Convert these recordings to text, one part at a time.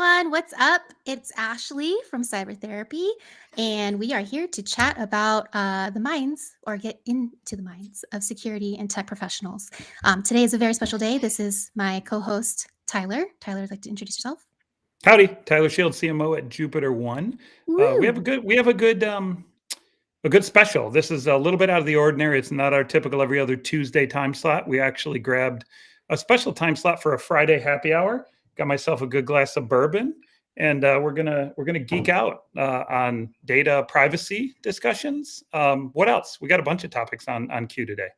everyone. What's up? It's Ashley from Cyber Therapy, and we are here to chat about the minds or get into the minds of security and tech professionals. Today is a very special day. This is my co-host, Tyler. Tyler, would like to introduce yourself? Howdy, Tyler Shields, CMO at JupiterOne. We have a good special. This is a little bit out of the ordinary. It's not our typical every other Tuesday time slot. We actually grabbed a special time slot for a Friday happy hour. Got myself a good glass of bourbon, and we're gonna geek out on data privacy discussions. What else? We got a bunch of topics on queue today.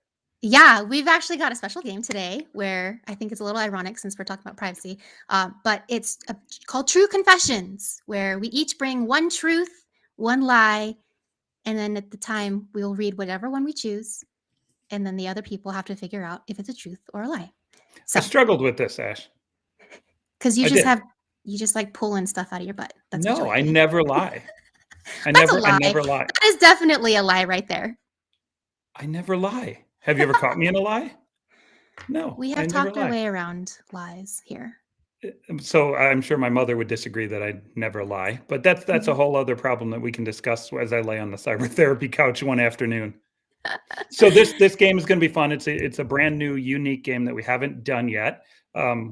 Yeah, we've actually got a special game today where I think it's a little ironic since we're talking about privacy, but it's called True Confessions, where we each bring one truth, one lie, and then at the time we'll read whatever one we choose, and then the other people have to figure out if it's a truth or a lie. So, I struggled with this, Ash. Because you just like pulling stuff out of your butt. That's no, I never lie. I never lie. That is definitely a lie right there. I never lie. Have you ever caught me in a lie? No. We have talked our way around lies here. So I'm sure my mother would disagree that I never lie, but that's a whole other problem that we can discuss as I lay on the cyber therapy couch one afternoon. So this game is going to be fun. It's a brand new, unique game that we haven't done yet.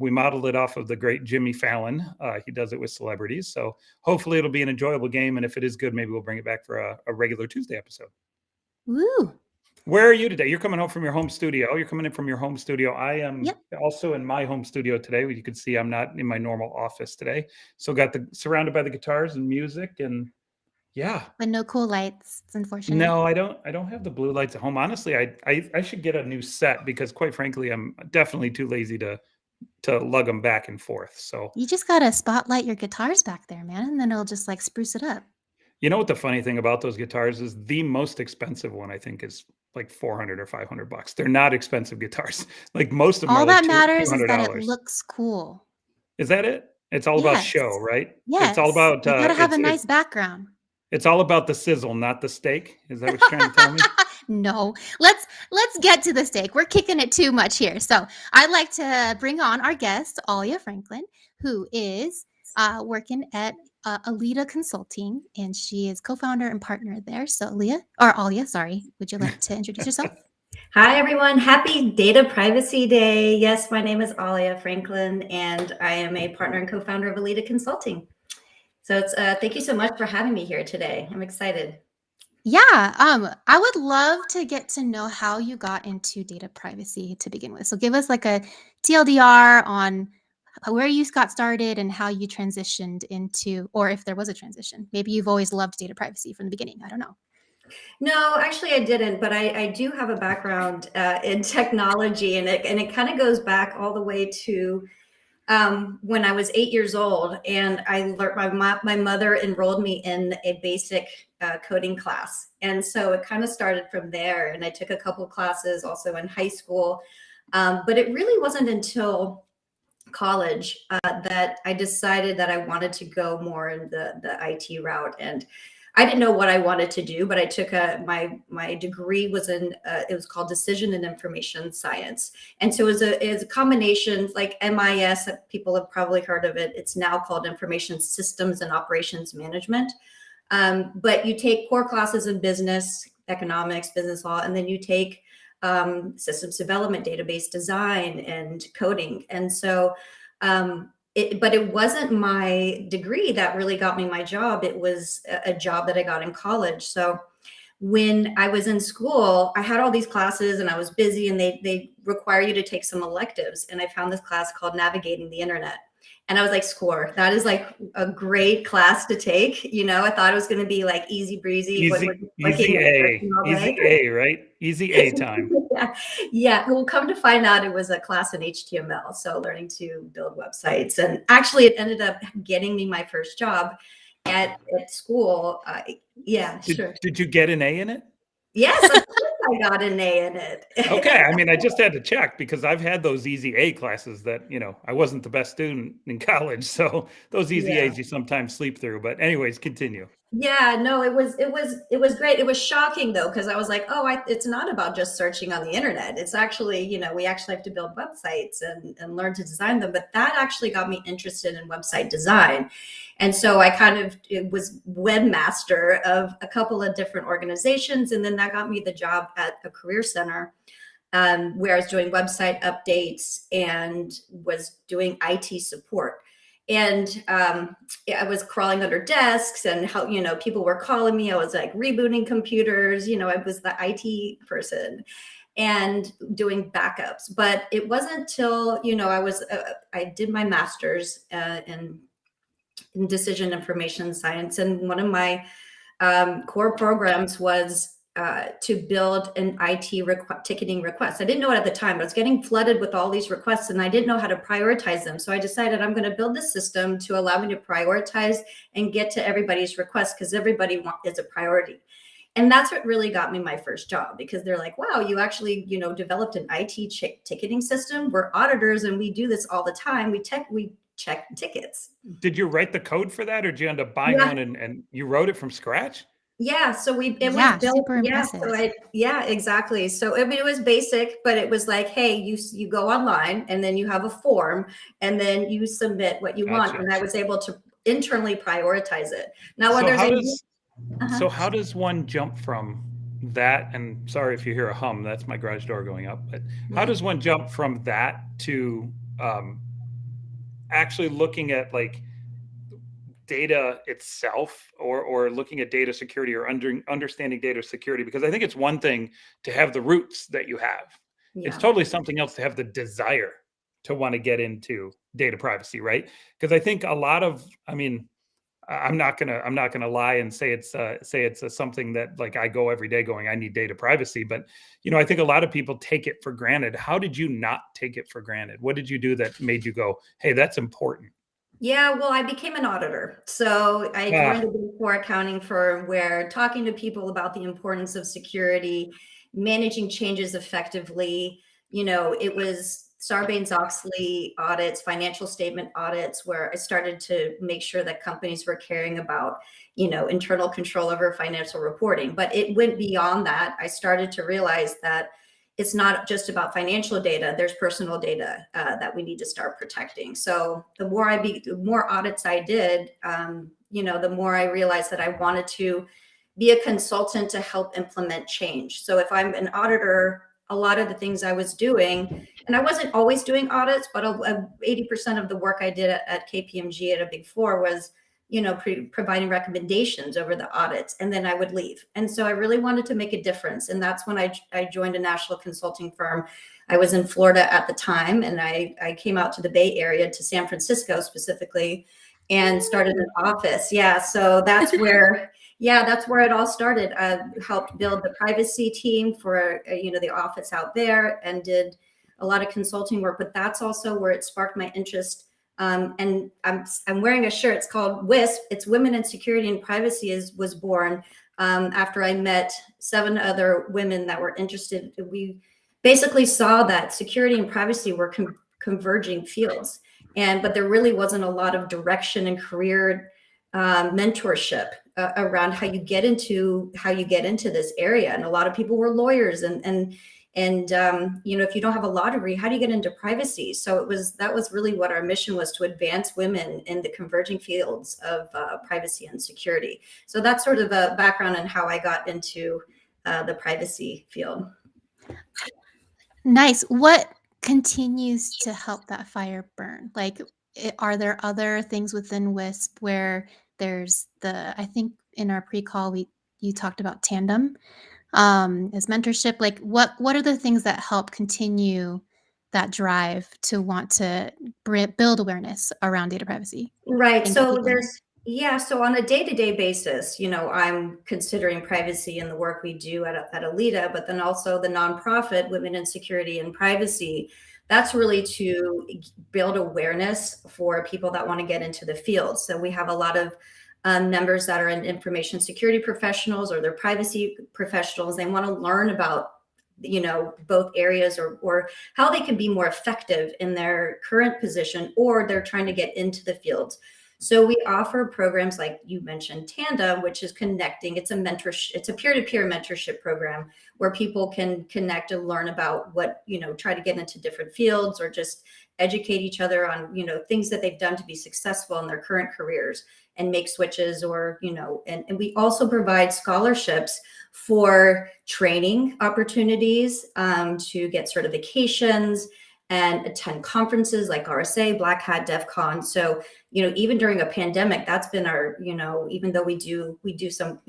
We modeled it off of the great Jimmy Fallon. He does it with celebrities. So hopefully it'll be an enjoyable game. And if it is good, maybe we'll bring it back for a regular Tuesday episode. Woo! Where are you today? You're coming home from your home studio. You're coming in from your home studio. I am also in my home studio today. You can see I'm not in my normal office today. So surrounded by the guitars and music and yeah. But no cool lights. It's unfortunate. No, I don't have the blue lights at home. Honestly, I should get a new set because quite frankly, I'm definitely too lazy to lug them back and forth. So you just gotta spotlight your guitars back there, man, and then it'll just like spruce it up. You know what the funny thing about those guitars is? The most expensive one I think is like $400 or $500. They're not expensive guitars. Like most of them. All that matters is that it looks cool. Is that it? It's all about show, right? Yes. It's all about. You gotta have a nice background. It's all about the sizzle, not the steak. Is that what you're trying to tell me? No. Let's get to the steak. We're kicking it too much here. So I'd like to bring on our guest, Alya Franklin, who is working at Aleada Consulting, and she is co-founder and partner there. So Alya, sorry, would you like to introduce yourself? Hi, everyone. Happy Data Privacy Day. Yes, my name is Alya Franklin, and I am a partner and co-founder of Aleada Consulting. So thank you so much for having me here today. I'm excited. Yeah, I would love to get to know how you got into data privacy to begin with. So give us like a TLDR on where you got started and how you transitioned into, or if there was a transition. Maybe you've always loved data privacy from the beginning. I don't know. No, actually I didn't, but I do have a background in technology, and it kind of goes back all the way to when I was 8 years old, and I learned my mother enrolled me in a basic coding class. And so it kind of started from there, and I took a couple of classes also in high school. But it really wasn't until college that I decided that I wanted to go more in the IT route. And I didn't know what I wanted to do, but I took my degree was in it was called Decision and Information Science, and so it was a combination like MIS. People have probably heard of it. It's now called Information Systems and Operations Management. But you take core classes in business, economics, business law, and then you take systems development, database design, and coding. And so but it wasn't my degree that really got me my job. It was a job that I got in college. So when I was in school, I had all these classes and I was busy, and they require you to take some electives. And I found this class called Navigating the Internet. And I was like, score, that is like a great class to take. You know, I thought it was going to be like easy breezy. Easy A, right? Easy A time. Yeah. Well, come to find out it was a class in HTML. So learning to build websites. And actually it ended up getting me my first job at school. Sure. Did you get an A in it? Yes, of course I got an A in it. Okay. I mean, I just had to check because I've had those easy A classes that, I wasn't the best student in college. So those easy A's you sometimes sleep through. But anyways, continue. Yeah, no, it was great. It was shocking though, because I was like, oh, it's not about just searching on the internet. It's actually, we actually have to build websites and learn to design them. But that actually got me interested in website design. And so I kind of it was webmaster of a couple of different organizations. And then that got me the job at a career center, where I was doing website updates and was doing IT support. And I was crawling under desks and how, people were calling me. I was like rebooting computers, I was the IT person and doing backups. But it wasn't till, I did my master's in decision information science. And one of my core programs was to build an IT ticketing request. I didn't know it at the time, but I was getting flooded with all these requests and I didn't know how to prioritize them. So I decided I'm going to build this system to allow me to prioritize and get to everybody's requests, because everybody is a priority. And that's what really got me my first job, because they're like, wow, you actually, developed an IT ticketing system. We're auditors and we do this all the time. We check tickets. Did you write the code for that, or did you end up buying one and you wrote it from scratch? Yeah, so it was built. Super Yeah, impressive. exactly. So I mean, it was basic, but it was like, hey, you go online and then you have a form and then you submit what you want. Gotcha. And I was able to internally prioritize it. Now, So whether how they does so how does one jump from that? And sorry if you hear a hum, that's my garage door going up. But how does one jump from that to actually looking at like data itself, or looking at data security, or understanding data security? Because I think it's one thing to have the roots that you have. It's totally something else to have the desire to want to get into data privacy, right? Because I think a lot of, I mean, I'm not gonna lie and say it's something that like I go every day going, I need data privacy. But I think a lot of people take it for granted. How did you not take it for granted? What did you do that made you go, hey, that's important? Yeah, well, I became an auditor. So I joined a Big Four accounting firm where talking to people about the importance of security, managing changes effectively, it was Sarbanes-Oxley audits, financial statement audits, where I started to make sure that companies were caring about, internal control over financial reporting. But it went beyond that. I started to realize that it's not just about financial data. There's personal data that we need to start protecting. So the more audits I did, the more I realized that I wanted to be a consultant to help implement change. So if I'm an auditor, a lot of the things I was doing, and I wasn't always doing audits, but 80% of the work I did at KPMG at a Big Four was providing recommendations over the audits, and then I would leave. And so I really wanted to make a difference. And that's when I joined a national consulting firm. I was in Florida at the time, and I came out to the Bay Area, to San Francisco specifically, and started an office. Yeah, so that's where, that's where it all started. I helped build the privacy team for, the office out there, and did a lot of consulting work, but that's also where it sparked my interest. And I'm wearing a shirt. It's called WISP. It's Women in Security and Privacy was born after I met 7 other women that were interested. We basically saw that security and privacy were converging fields, but there really wasn't a lot of direction and career mentorship around how you get into this area. And a lot of people were lawyers and if you don't have a law degree, how do you get into privacy? So that was really what our mission was, to advance women in the converging fields of privacy and security. So that's sort of a background on how I got into the privacy field. Nice. What continues to help that fire burn? Like, are there other things within WISP where there's I think in our pre-call, you talked about Tandem as mentorship. Like what are the things that help continue that drive to want to build awareness around data privacy? Right. So so on a day-to-day basis, I'm considering privacy in the work we do at Aleada, but then also the nonprofit Women in Security and Privacy. That's really to build awareness for people that want to get into the field. So we have a lot of members that are in information security professionals, or they're privacy professionals. They want to learn about, both areas, or how they can be more effective in their current position, or they're trying to get into the field. So we offer programs like you mentioned, Tandem, which is connecting. It's a mentorship, it's a peer-to-peer mentorship program where people can connect and learn about what, try to get into different fields or just educate each other on, things that they've done to be successful in their current careers and make switches, or, and we also provide scholarships for training opportunities, to get certifications and attend conferences like RSA, Black Hat, DEF CON. So, even during a pandemic, that's been our, even though we do some,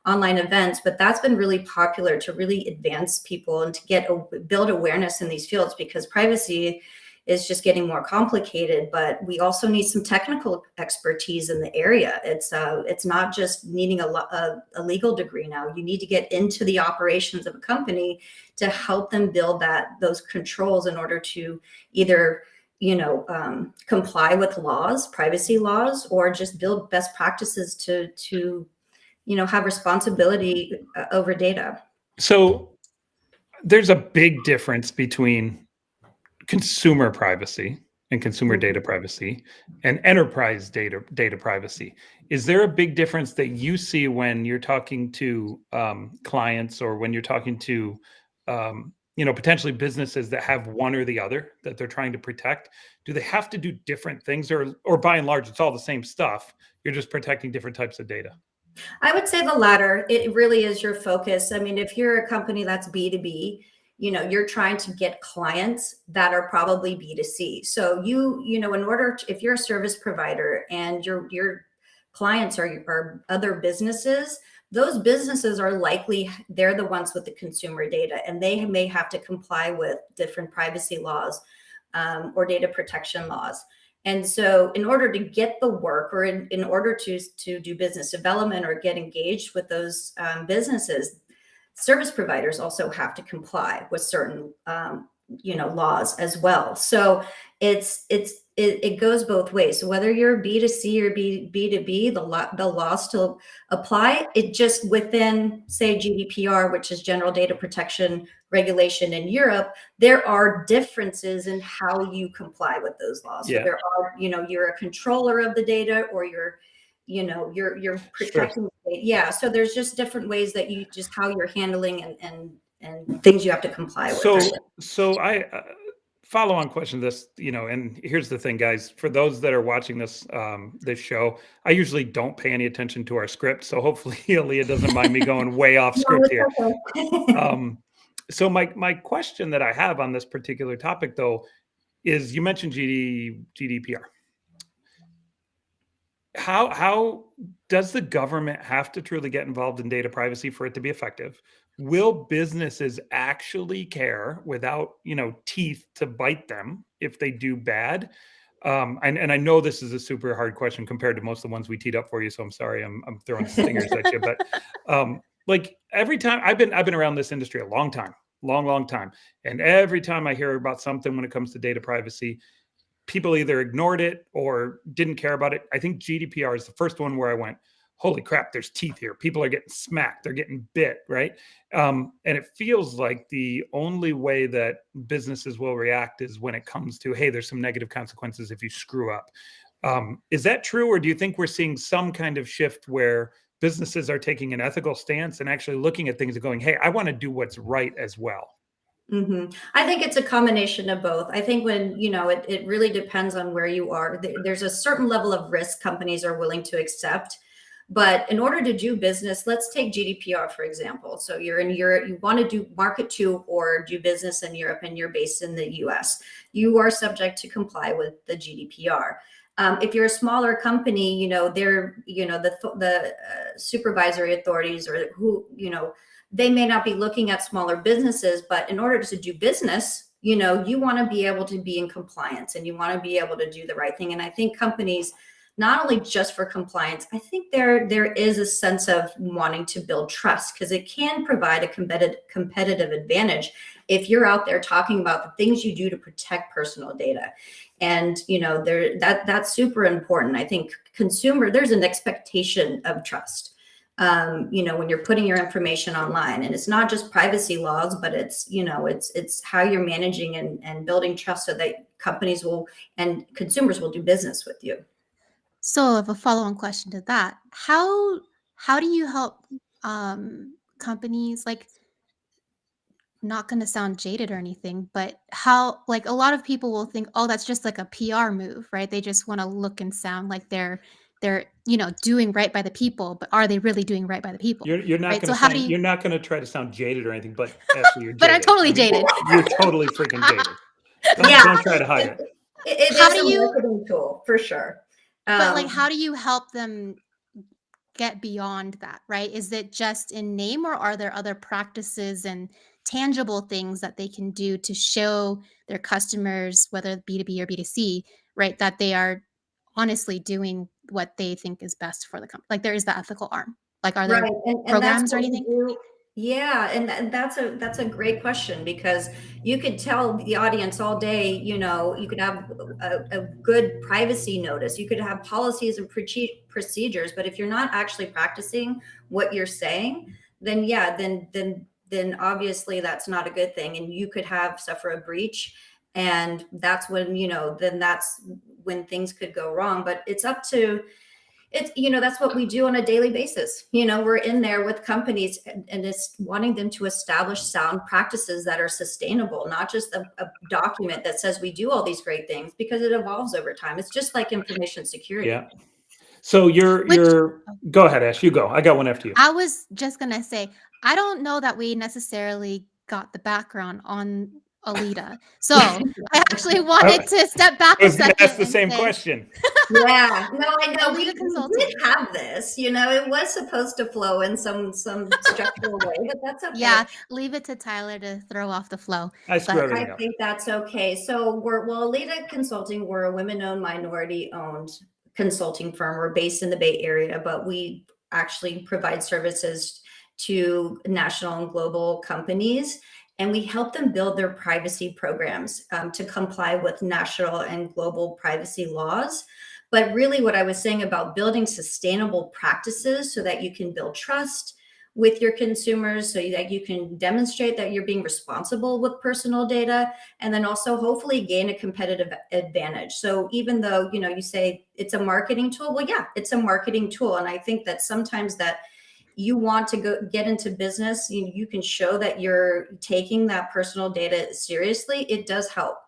online events, but that's been really popular to really advance people and to build awareness in these fields, because privacy is just getting more complicated, but we also need some technical expertise in the area. It's not just needing a legal degree now. You need to get into the operations of a company to help them build those controls in order to either comply with laws, privacy laws, or just build best practices to have responsibility over data. So there's a big difference between consumer privacy and consumer data privacy and enterprise data privacy. Is there a big difference that you see when you're talking to clients, or when you're talking to potentially businesses that have one or the other that they're trying to protect? Do they have to do different things, or by and large it's all the same stuff, you're just protecting different types of data? I would say the latter. It really is your focus. I mean, if you're a company that's B2B, you're trying to get clients that are probably B2C. So if you're a service provider and your clients are other businesses, those businesses are likely, they're the ones with the consumer data, and they may have to comply with different privacy laws, or data protection laws. And so in order to get the work, or in order to do business development or get engaged with those businesses, service providers also have to comply with certain laws as well. So it goes both ways. So whether you're B2C or B2B, the laws still apply. It just within, say, GDPR, which is General Data Protection Regulation in Europe, there are differences in how you comply with those laws. Yeah. So there are, you're a controller of the data, or you're protecting the data. Yeah. So there's just different ways that how you're handling and things you have to comply with. So I follow-on question to this, and here's the thing, guys, for those that are watching this show, I usually don't pay any attention to our script. So hopefully Alya doesn't mind me going way off script here. So my question that I have on this particular topic, though, is you mentioned GDPR. How does the government have to truly get involved in data privacy for it to be effective? Will businesses actually care without, teeth to bite them if they do bad? And I know this is a super hard question compared to most of the ones we teed up for you. So I'm sorry, I'm throwing stingers at you. But like every time I've been around this industry a long time, long time. And every time I hear about something when it comes to data privacy, people either ignored it or didn't care about it. I think GDPR is the first one where I went, holy crap, there's teeth here. People are getting smacked. They're getting bit, right? And it feels like the only way that businesses will react is when it comes to, hey, there's some negative consequences if you screw up. Is that true? Or do you think we're seeing some kind of shift where businesses are taking an ethical stance and actually looking at things and going, hey, I want to do what's right as well? I think it's a combination of both. I think when, it really depends on where you are. There's a certain level of risk companies are willing to accept. But in order to do business, let's take GDPR, for example. So you're in Europe, you want to market to or do business in Europe, and you're based in the US. You are subject to comply with the GDPR. If you're a smaller company, they're, the supervisory authorities, or who, they may not be looking at smaller businesses, but in order to do business, you want to be able to be in compliance, and you want to be able to do the right thing. And I think companies, not only just for compliance, I think there is a sense of wanting to build trust, because it can provide a competitive advantage if you're out there talking about the things you do to protect personal data. And that's super important. I think there's an expectation of trust. When you're putting your information online, and it's not just privacy laws, but it's how you're managing and building trust so that companies will and consumers will do business with you. So I have a follow-on question to that. How do you help companies, like, not going to sound jaded or anything, but how, like, a lot of people will think, oh, that's just like a PR move, right? They just want to look and sound like they're doing right by the people, but are they really doing right by the people? You're not Right? going So to how do sound, you you're not going to try to sound jaded or anything, but Ashley, you're but I'm jaded. totally I mean, jaded. you're totally freaking jaded. Yeah, Don't try to hide it. it How is do a you marketing tool for sure. but like how do you help them get beyond that, right? Is it just in name, or are there other practices and tangible things that they can do to show their customers, whether B2B or B2C, right, that they are honestly doing what they think is best for the company? Like, there is the ethical arm. Like, are there Right, and that's programs or what we anything? do. Yeah, and that's a great question, because you could tell the audience all day, you could have a good privacy notice, you could have policies and procedures, but if you're not actually practicing what you're saying, then yeah, then obviously that's not a good thing, and you could have suffer a breach, and that's when, then that's when things could go wrong. But it's up to it's that's what we do on a daily basis. We're in there with companies, and it's wanting them to establish sound practices that are sustainable, not just a document that says we do all these great things, because it evolves over time. It's just like information security. Yeah. So Which go ahead, Ash, you go. I got one after you. I was just gonna say, I don't know that we necessarily got the background on Aleada. So I actually wanted to step back I a was going to second ask the and same say, question. Yeah, no, I know. We Aleada did Consulting. have this. It was supposed to flow in some structural way, but that's okay. Yeah, leave it to Tyler to throw off the flow. I screw But everything I up. think that's okay. So Aleada Consulting, we're a women-owned, minority-owned consulting firm. We're based in the Bay Area, but we actually provide services to national and global companies, and we help them build their privacy programs to comply with national and global privacy laws. But really, what I was saying about building sustainable practices so that you can build trust with your consumers, so that you can demonstrate that you're being responsible with personal data, and then also hopefully gain a competitive advantage. So even though you say it's a marketing tool, well, yeah, it's a marketing tool. And I think that sometimes that you want to get into business, you can show that you're taking that personal data seriously. It does help.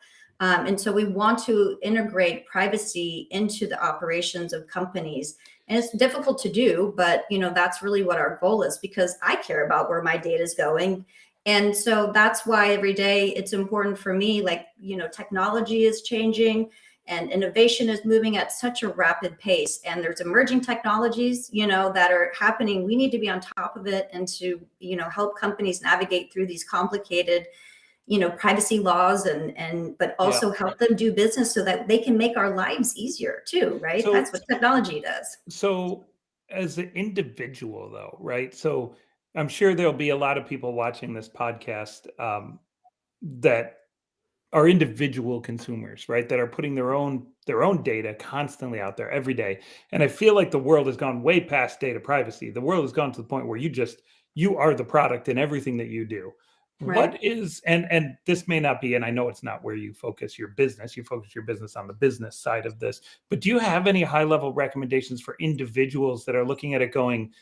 And so we want to integrate privacy into the operations of companies. And it's difficult to do, but that's really what our goal is, because I care about where my data is going. And so that's why every day it's important for me, like, technology is changing and innovation is moving at such a rapid pace, and there's emerging technologies, that are happening. We need to be on top of it, and to, help companies navigate through these complicated privacy laws, but also help them do business so that they can make our lives easier too, right? So, That's what technology does. So as an individual though, right? So I'm sure there'll be a lot of people watching this podcast that are individual consumers, right? That are putting their own data constantly out there every day. And I feel like the world has gone way past data privacy. The world has gone to the point where you are the product in everything that you do. Right. What is, and this may not be, and I know it's not where you focus your business. You focus your business on the business side of this, but do you have any high level recommendations for individuals that are looking at it going,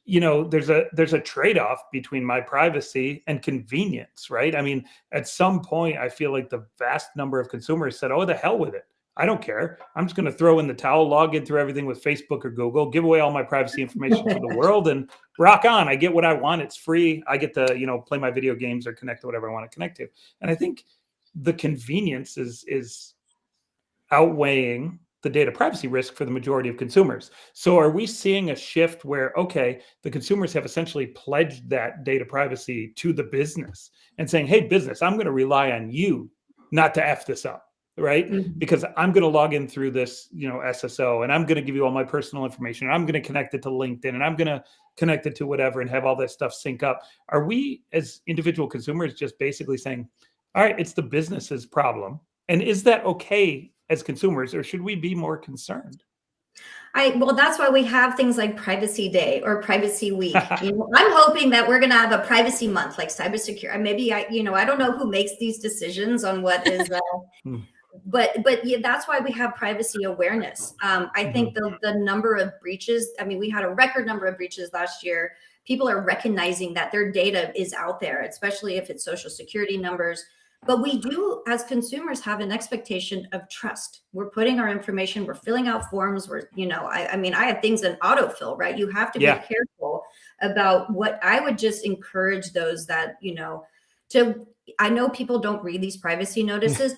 there's a trade-off between my privacy and convenience, right? I mean, at some point, I feel like the vast number of consumers said, oh, the hell with it. I don't care. I'm just going to throw in the towel, log in through everything with Facebook or Google, give away all my privacy information to the world, and rock on. I get what I want. It's free. I get to, play my video games or connect to whatever I want to connect to. And I think the convenience is outweighing the data privacy risk for the majority of consumers. So are we seeing a shift where, okay, the consumers have essentially pledged that data privacy to the business and saying, hey, business, I'm going to rely on you not to F this up, right? Mhm. Because I'm going to log in through this, SSO, and I'm going to give you all my personal information, and I'm going to connect it to LinkedIn, and I'm going to connect it to whatever and have all that stuff sync up. Are we as individual consumers just basically saying, all right, it's the business's problem? And is that okay as consumers, or should we be more concerned? Well, that's why we have things like Privacy Day or Privacy Week. I'm hoping that we're going to have a privacy month, like cybersecurity. Maybe I don't know who makes these decisions on what is but yeah, that's why we have privacy awareness. I think the number of breaches, I mean, we had a record number of breaches last year. People are recognizing that their data is out there, especially if it's social security numbers. But we do, as consumers, have an expectation of trust. We're putting our information, we're filling out forms. We're, I mean, I have things in autofill, right? You have to be careful about what I would just encourage those that, I know people don't read these privacy notices.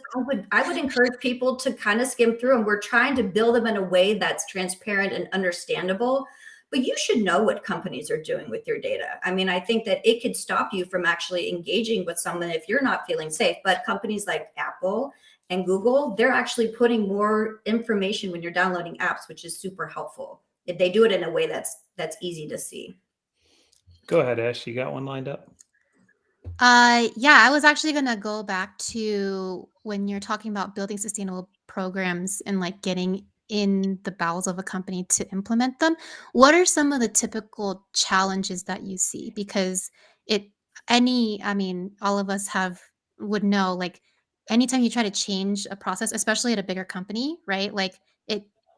I would encourage people to kind of skim through, and we're trying to build them in a way that's transparent and understandable. But you should know what companies are doing with your data. I mean, I think that it could stop you from actually engaging with someone if you're not feeling safe. But companies like Apple and Google, they're actually putting more information when you're downloading apps, which is super helpful. If they do it in a way that's easy to see. Go ahead, Ash. You got one lined up? Yeah, I was actually going to go back to when you're talking about building sustainable programs and like getting in the bowels of a company to implement them. What are some of the typical challenges that you see? Because I mean, all of us would know, like, anytime you try to change a process, especially at a bigger company, right? Like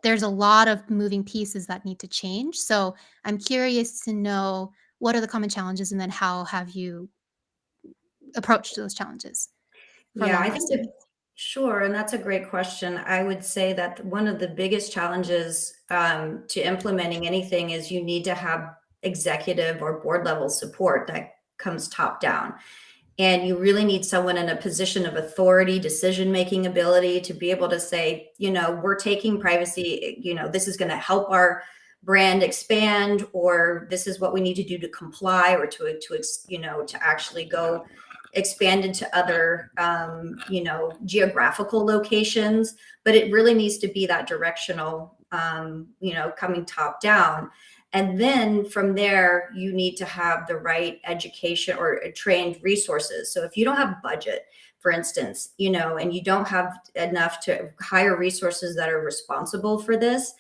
there's a lot of moving pieces that need to change. So I'm curious to know, what are the common challenges, and then how have you approach to those challenges for Yeah, long I think lasting? sure. And that's a great question. I would say that one of the biggest challenges to implementing anything is you need to have executive or board level support that comes top down. And you really need someone in a position of authority, decision-making ability to be able to say, we're taking privacy, this is going to help our brand expand, or this is what we need to do to comply, or to actually go expand into other, geographical locations. But it really needs to be that directional, coming top down. And then from there, you need to have the right education or trained resources. So if you don't have budget, for instance, and you don't have enough to hire resources that are responsible for this,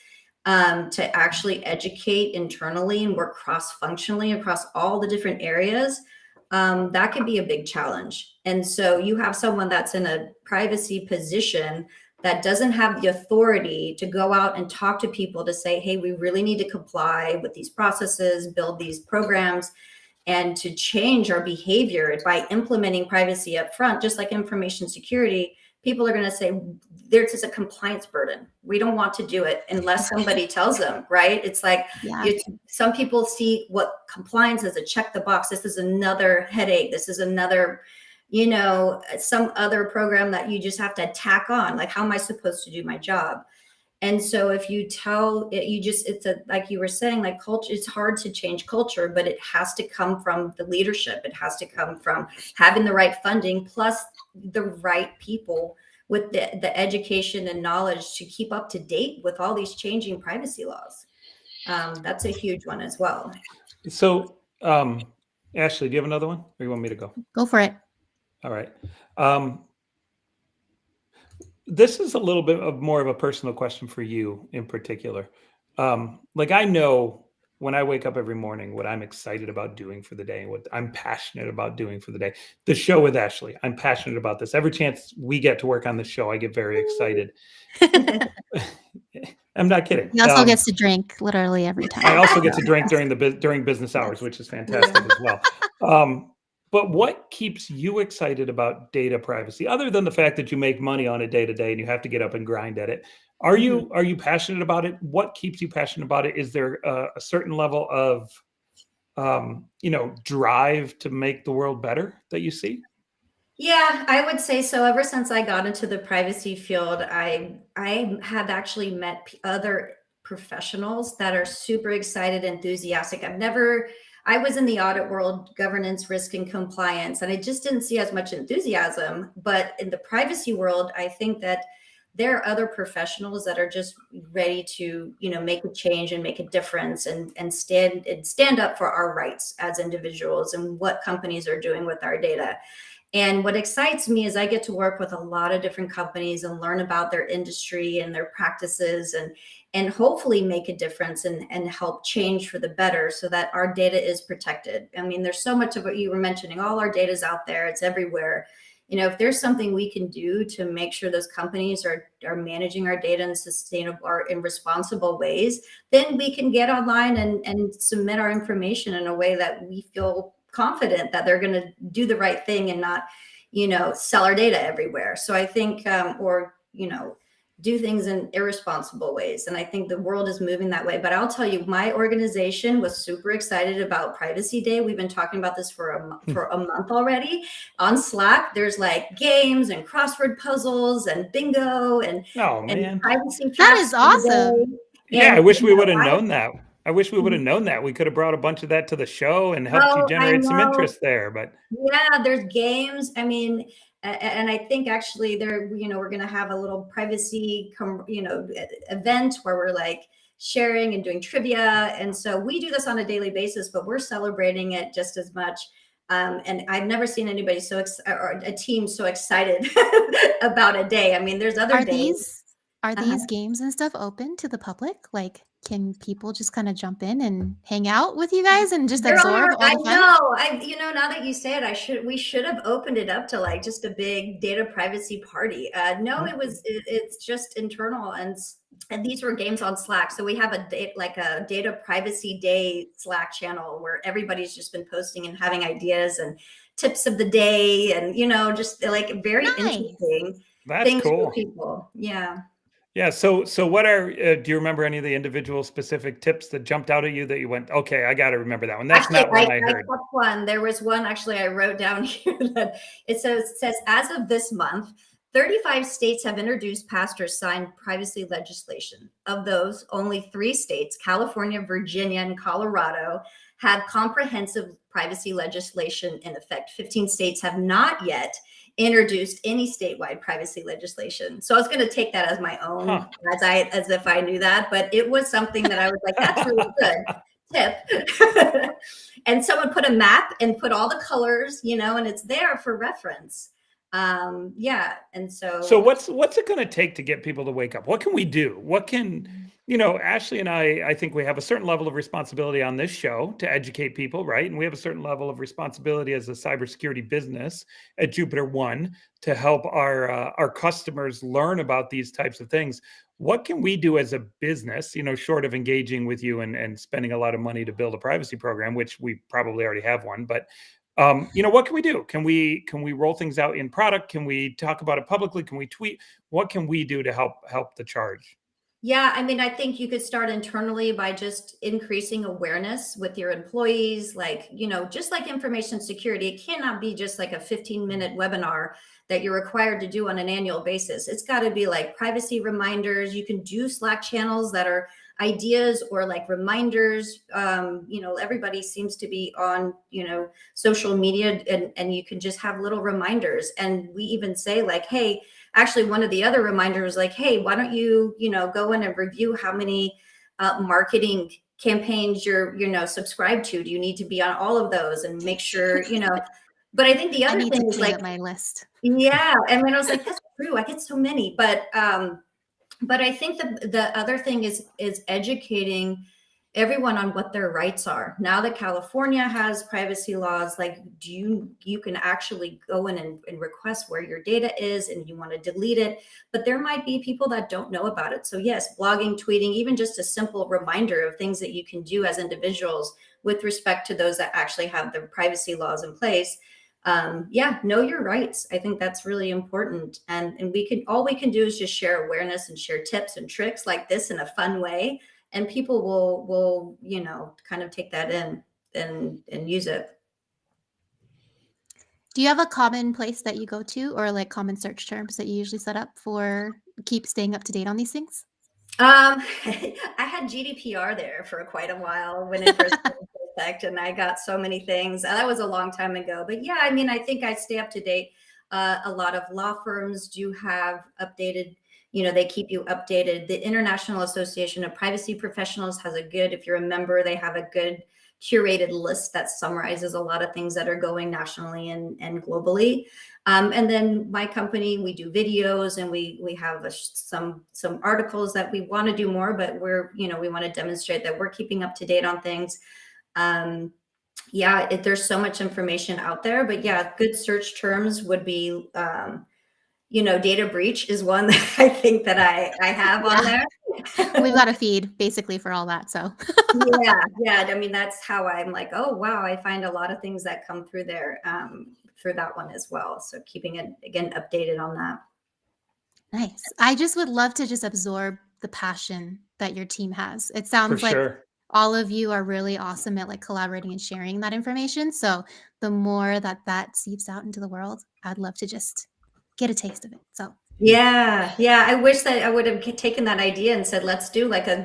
to actually educate internally and work cross-functionally across all the different areas, that could be a big challenge. And so you have someone that's in a privacy position that doesn't have the authority to go out and talk to people to say, hey, we really need to comply with these processes, build these programs, and to change our behavior by implementing privacy up front. Just like information security, people are going to say, there's just a compliance burden. We don't want to do it unless somebody tells them, right? It's like, some people see what compliance is, a check the box. This is another headache. This is another, some other program that you just have to tack on. Like, how am I supposed to do my job? And so if you tell it, like you were saying, like, culture, it's hard to change culture, but it has to come from the leadership. It has to come from having the right funding, plus the right people with the education and knowledge to keep up to date with all these changing privacy laws. That's a huge one as well. So, Ashley, do you have another one, or you want me to go? Go for it. All right. This is a little bit of more of a personal question for you in particular. Like, I know when I wake up every morning what I'm excited about doing for the day and what I'm passionate about doing for the day. The show with Ashley, I'm passionate about this. Every chance we get to work on the show, I get very excited. I'm not kidding. He also gets to drink literally every time. I also get to drink during business hours, which is fantastic as well. But what keeps you excited about data privacy, other than the fact that you make money on it day to day and you have to get up and grind at it? Are you passionate about it? What keeps you passionate about it? Is there a certain level of, drive to make the world better that you see? Yeah, I would say so. Ever since I got into the privacy field, I have actually met other professionals that are super excited, enthusiastic. I was in the audit world, governance, risk, and compliance, and I just didn't see as much enthusiasm. But in the privacy world, I think that there are other professionals that are just ready to, make a change and make a difference and stand up for our rights as individuals and what companies are doing with our data. And what excites me is I get to work with a lot of different companies and learn about their industry and their practices, and hopefully make a difference and help change for the better so that our data is protected. I mean, there's so much of what you were mentioning. All our data is out there. It's everywhere. if there's something we can do to make sure those companies are managing our data in sustainable or in responsible ways, then we can get online and submit our information in a way that we feel confident that they're going to do the right thing and not, sell our data everywhere. So I think, or, do things in irresponsible ways. And I think the world is moving that way. But I'll tell you, my organization was super excited about Privacy Day. We've been talking about this for a month already. On Slack, there's like games and crossword puzzles and bingo and privacy. That is awesome. Yeah, I wish we would have known that. I wish we would have known that. We could have brought a bunch of that to the show and helped you generate some interest there. But yeah, there's games. I mean, and I think actually we're going to have a little privacy, event where we're like sharing and doing trivia. And so we do this on a daily basis, but we're celebrating it just as much. And I've never seen anybody or a team so excited about a day. I mean, there's other days. Are these games and stuff open to the public? Like, can people just kind of jump in and hang out with you guys and just absorb all the fun? Now that you say it, we should have opened it up to like just a big data privacy party. No, it's just internal, and these were games on Slack. So we have a data privacy day Slack channel where everybody's just been posting and having ideas and tips of the day, and just like very interesting. That's things cool. for people. Yeah. Yeah. So what do you remember any of the individual specific tips that jumped out at you that you went, okay, I got to remember that one? That's actually, not one I heard. One. There was one actually I wrote down here that it says, as of this month, 35 states have introduced passed or signed privacy legislation. Of those, only 3 states, California, Virginia, and Colorado, have comprehensive privacy legislation in effect. 15 states have not yet introduced any statewide privacy legislation. So I was going to take that as my own, as if I knew that, but it was something that I was like, that's really good tip. And someone put a map and put all the colors, and it's there for reference. Yeah. And so what's it going to take to get people to wake up? What can we do? What can, Ashley and I think we have a certain level of responsibility on this show to educate people, right? And we have a certain level of responsibility as a cybersecurity business at JupiterOne to help our customers learn about these types of things. What can we do as a business, short of engaging with you and spending a lot of money to build a privacy program, which we probably already have one, but what can we do? Can we roll things out in product? Can we talk about it publicly? Can we tweet? What can we do to help the charge? Yeah, I mean, I think you could start internally by just increasing awareness with your employees, like, just like information security. It cannot be just like a 15-minute webinar that you're required to do on an annual basis. It's got to be like privacy reminders. You can do Slack channels that are ideas or like reminders. Everybody seems to be on, social media, and you can just have little reminders. And we even say like, hey, actually, one of the other reminders was like, hey, why don't you, go in and review how many marketing campaigns you're, subscribed to? Do you need to be on all of those and make sure, But I think the other thing is like my list. Yeah, I mean, I was like, that's true. I get so many, but I think the other thing is educating everyone on what their rights are. Now that California has privacy laws, like you can actually go in and request where your data is and you want to delete it, but there might be people that don't know about it. So yes, blogging, tweeting, even just a simple reminder of things that you can do as individuals with respect to those that actually have the privacy laws in place. Know your rights. I think that's really important. And all we can do is just share awareness and share tips and tricks like this in a fun way. And people will kind of take that in and use it. Do you have a common place that you go to, or like common search terms that you usually set up for staying up to date on these things? I had GDPR there for quite a while when it first came into effect, and I got so many things. That was a long time ago. But yeah, I mean, I think I stay up to date. A lot of law firms do have updated, they keep you updated. The International Association of Privacy Professionals has if you're a member, they have a good curated list that summarizes a lot of things that are going nationally and globally. And then my company, we do videos, and we have some articles that we want to do more, but we want to demonstrate that we're keeping up to date on things. Yeah, there's so much information out there, but yeah, good search terms would be, data breach is one that I think that I have on there. We've got a feed basically for all that. So Yeah. I mean, that's how I'm like, oh wow, I find a lot of things that come through there, through that one as well. So keeping it again updated on that. nice. I just would love to just absorb the passion that your team has. It For sounds like sure. all of you are really awesome at like collaborating and sharing that information. So the more that seeps out into the world, I'd love to just get a taste of it. So Yeah. I wish that I would have taken that idea and said, let's do like a,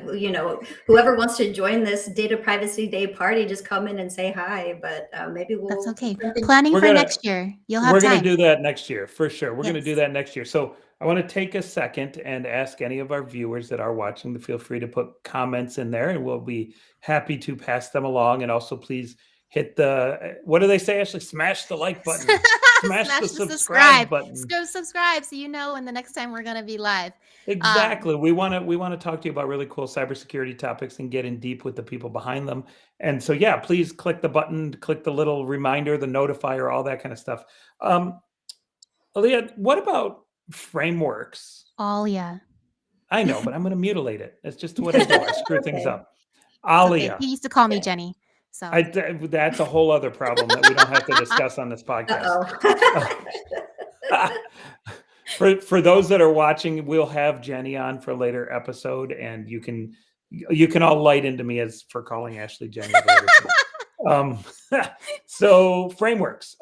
whoever wants to join this Data Privacy Day party, just come in and say hi. But maybe that's we'll okay. something. Planning We're for gonna next year. You'll have we're gonna time. do that next year for sure. We're gonna do Yes. that next year. So I want to take a second and ask any of our viewers that are watching to feel free to put comments in there, and we'll be happy to pass them along. And also, please hit the what do they say, Ashley? Smash the like button. Smash the subscribe button. Subscribe so you know when the next time we're gonna be live. Exactly. We want to talk to you about really cool cybersecurity topics and get in deep with the people behind them. And so, yeah, please click the button, click the little reminder, the notifier, all that kind of stuff. Alya, what about frameworks? Alya. I know, but I'm going to mutilate it. It's just what I do. I screw things Okay. up. Okay. Alya. He used to call me Jenny. So That's a whole other problem that we don't have to discuss on this podcast. For those that are watching, we'll have Jenny on for a later episode, and you can all light into me as for calling Ashley Jenny. So frameworks.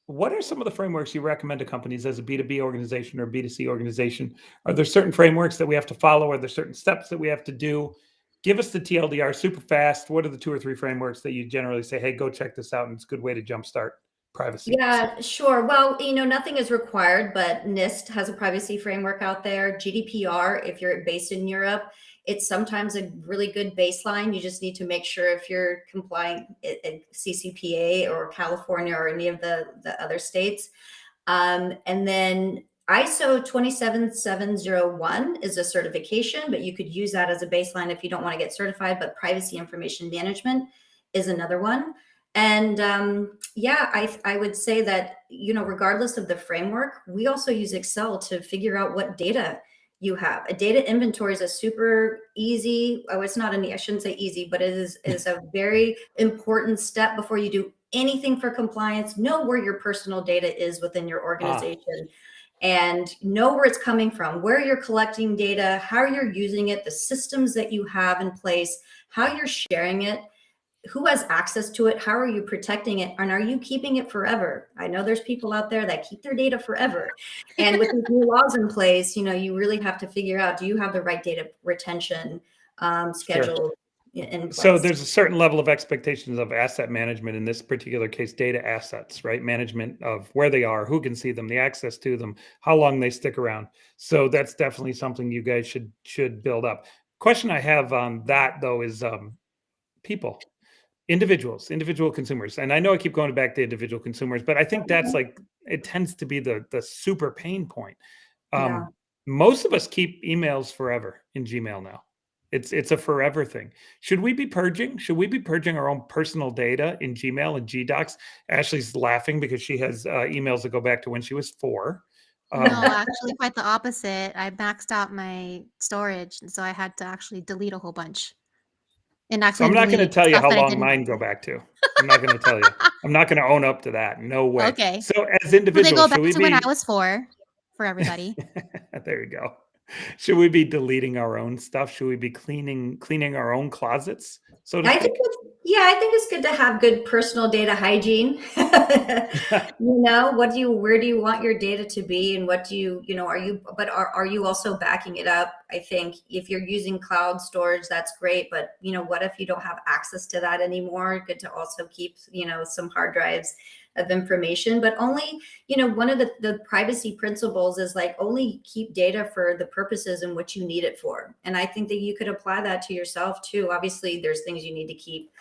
What are some of the frameworks you recommend to companies as a B2B organization or B2C organization? Are there certain frameworks that we have to follow? Are there certain steps that we have to do? Give us the TLDR super fast. What are the 2 or 3 frameworks that you generally say, hey, go check this out, and it's a good way to jumpstart privacy? Yeah, sure. Well, nothing is required, but NIST has a privacy framework out there. GDPR, if you're based in Europe, it's sometimes a really good baseline. You just need to make sure if you're complying at CCPA or California or any of the other states. And then ISO 27701 is a certification, but you could use that as a baseline if you don't want to get certified. But privacy information management is another one. And I would say that, regardless of the framework, we also use Excel to figure out what data you have. A data inventory is a super easy, it's not I shouldn't say easy, but it is a very important step before you do anything for compliance. Know where your personal data is within your organization and know where it's coming from, where you're collecting data, how you're using it, the systems that you have in place, how you're sharing it, who has access to it, how are you protecting it, and are you keeping it forever? I know there's people out there that keep their data forever. And with these new laws in place, you really have to figure out, do you have the right data retention schedule in place? So there's a certain level of expectations of asset management, in this particular case, data assets, right? Management of where they are, who can see them, the access to them, how long they stick around. So that's definitely something you guys should build up. Question I have on that, though, is people. Individual consumers. And I know I keep going back to individual consumers, but I think that's it tends to be the super pain point. Most of us keep emails forever in Gmail now. It's a forever thing. Should we be purging? Should we be purging our own personal data in Gmail and GDocs? Ashley's laughing because she has emails that go back to when she was 4. No, actually quite the opposite. I maxed out my storage, and so I had to actually delete a whole bunch. So I'm not going to tell you how long mine go back to. I'm not going to tell you. I'm not going to own up to that. No way. Okay. So as individuals, they go back to when I was 4 for everybody. There you go. Should we be deleting our own stuff? Should we be cleaning our own closets? So I think it's good to have good personal data hygiene. Where do you want your data to be, and what do you, are you also backing it up? I think if you're using cloud storage, that's great, but what if you don't have access to that anymore? Good to also keep, some hard drives of information, but only, one of the privacy principles is only keep data for the purposes in which you need it for. And I think that you could apply that to yourself too. Obviously there's things you need to keep,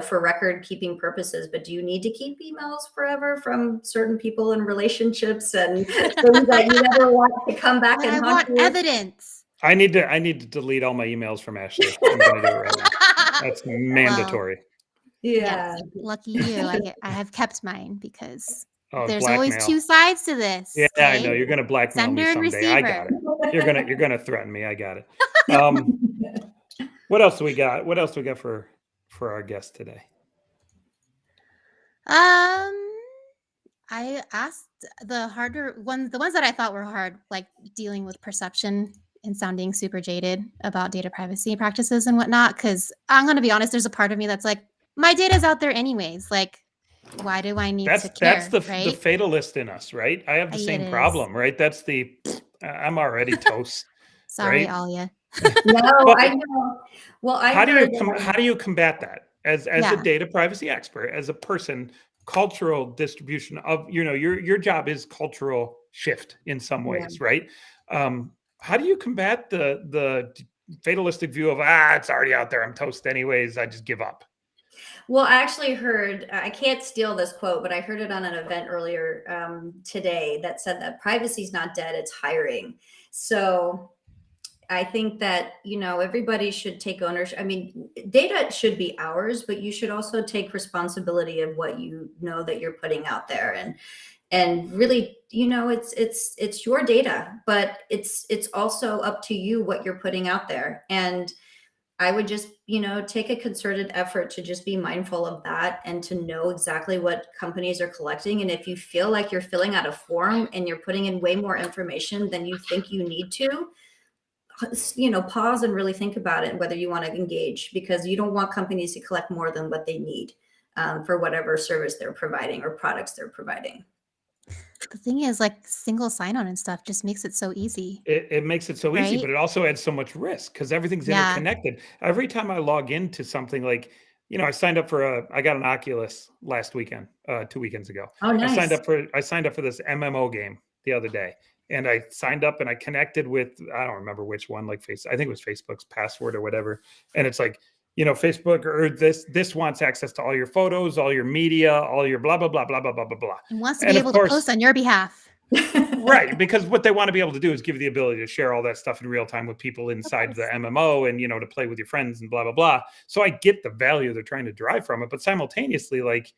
for record keeping purposes, but do you need to keep emails forever from certain people in relationships and things that you never want to come back and haunt you? Evidence. I need to delete all my emails from Ashley. I'm going to do it right now. That's mandatory. Yeah. Yes, lucky you. I have kept mine because Oh, there's always blackmail. two sides to Yeah, this. I know Okay, you're going to blackmail me sender and someday. I receiver. got it. You're going to threaten me. I got it. What else do we got? What else do we got for our guest today? I asked the harder ones, the ones that I thought were hard, like dealing with perception and sounding super jaded about data privacy practices and whatnot. Because I'm going to be honest, there's a part of me that's like, my data's out there anyways. Like, why do I need to That's care? the Right? fatalist in us, right? I have the It same is. problem, right? That's the I'm already toast. Sorry, Right? Alya. No, Well, I know. Well, I how do heard. you combat that as a Yeah. data privacy expert, as a person? Cultural distribution of your job is cultural shift in some ways, right? How do you combat the fatalistic view of it's already out there, I'm toast anyways, I just give up? Well, I actually heard, I can't steal this quote, but I heard it on an event earlier today that said that privacy is not dead, it's hiring. So I think that, everybody should take ownership. I mean, data should be ours, but you should also take responsibility of what you know that you're putting out there. And really, it's your data, but it's also up to you what you're putting out there. And I would just, take a concerted effort to just be mindful of that and to know exactly what companies are collecting. And if you feel like you're filling out a form and you're putting in way more information than you think you need to, pause and really think about it, whether you want to engage, because you don't want companies to collect more than what they need for whatever service they're providing or products they're providing. The thing is, like, single sign-on and stuff just makes it so easy. It makes it so easy, Right? but it also adds so much risk because everything's Yeah. interconnected. Every time I log into something, like, I signed up I got an Oculus last weekend, 2 weekends ago. Oh, I signed nice. up for this MMO game the other day, and I signed up and I connected with, I don't remember which one, like I think it was Facebook's password or whatever. And it's like, Facebook or this wants access to all your photos, all your media, all your blah blah blah blah blah blah blah blah. And wants to And be of able to course, post on your behalf. right, because what they want to be able to do is give you the ability to share all that stuff in real time with people inside the MMO and to play with your friends and blah blah blah. So I get the value they're trying to derive from it, but simultaneously, like,